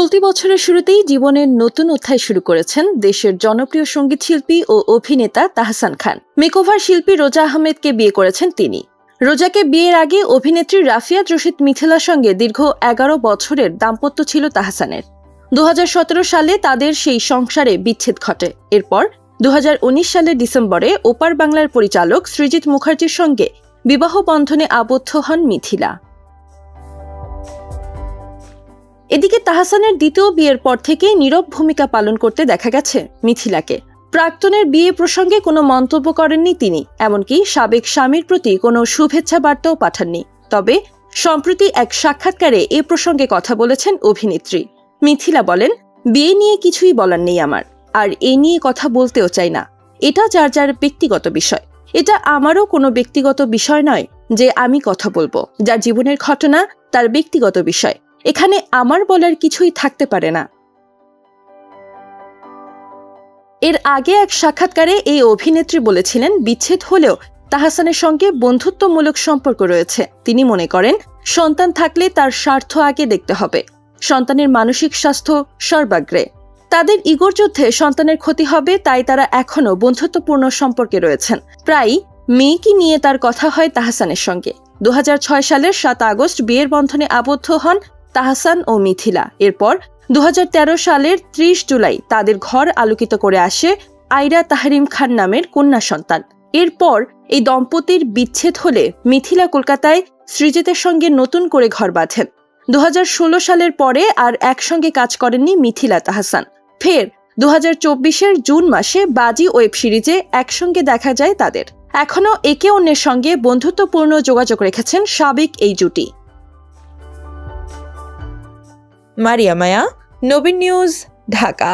চলতি বছরের শুরুতেই জীবনের নতুন অধ্যায় শুরু করেছেন দেশের জনপ্রিয় সঙ্গীত শিল্পী ও অভিনেতা তাহসান খান। মেকওভার শিল্পী রোজা আহমেদকে বিয়ে করেছেন তিনি। রোজাকে বিয়ের আগে অভিনেত্রী রাফিয়াত রশিদ মিথিলার সঙ্গে দীর্ঘ 11 বছরের দাম্পত্য ছিল তাহসানের। 2017 সালে তাদের সেই সংসারে বিচ্ছেদ ঘটে। এরপর 2019 সালের ডিসেম্বরে ওপার বাংলার পরিচালক সৃজিত মুখার্জির সঙ্গে বিবাহ বন্ধনে আবদ্ধ হন মিথিলা। এদিকে তাহসানের দ্বিতীয় বিয়ের পর থেকেই নীরব ভূমিকা পালন করতে দেখা গেছে মিথিলাকে। প্রাক্তনের বিয়ে প্রসঙ্গে কোনো মন্তব্য করেননি তিনি, এমনকি সাবেক স্বামীর প্রতি কোনো শুভেচ্ছা বার্তাও পাঠাননি। তবে সম্প্রতি এক সাক্ষাৎকারে এ প্রসঙ্গে কথা বলেছেন অভিনেত্রী। মিথিলা বলেন, বিয়ে নিয়ে কিছুই বলার নেই আমার, আর এ নিয়ে কথা বলতেও চাই না। এটা যার যার ব্যক্তিগত বিষয়। এটা আমারও কোনো ব্যক্তিগত বিষয় নয় যে আমি কথা বলবো। যার জীবনের ঘটনা তার ব্যক্তিগত বিষয়, এখানে আমার বলার কিছুই থাকতে পারে না। এর আগে এক সাক্ষাৎকারে এই অভিনেত্রী বলেছিলেন, বিচ্ছেদ হলেও তাহসানের সঙ্গে বন্ধুত্বমূলক সম্পর্ক রয়েছে। তিনি মনে করেন, সন্তান থাকলে তার স্বার্থ আগে দেখতে হবে, সন্তানের মানসিক স্বাস্থ্য সর্বাগ্রে। তাদের ইগোর যুদ্ধে সন্তানের ক্ষতি হবে, তাই তারা এখনো বন্ধুত্বপূর্ণ সম্পর্কে রয়েছেন। প্রায় মেয়েকে নিয়ে তার কথা হয় তাহসানের সঙ্গে। 2006 সালের 7 আগস্ট বিয়ের বন্ধনে আবদ্ধ হন তাহসান ও মিথিলা। এরপর 2013 সালের 30 জুলাই তাদের ঘর আলোকিত করে আসে আইরা তাহরিম খান নামের কন্যা সন্তান। এরপর এই দম্পতির বিচ্ছেদ হলে মিথিলা কলকাতায় সৃজিতের সঙ্গে নতুন করে ঘর বাঁধেন। 2016 সালের পরে আর একসঙ্গে কাজ করেননি মিথিলা তাহসান। ফের 2024 জুন মাসে বাজি ওয়েব সিরিজে একসঙ্গে দেখা যায় তাদের। এখনও একে অন্যের সঙ্গে বন্ধুত্বপূর্ণ যোগাযোগ রেখেছেন সাবেক এই জুটি। মারিয়া মায়া, নবীন নিউজ, ঢাকা।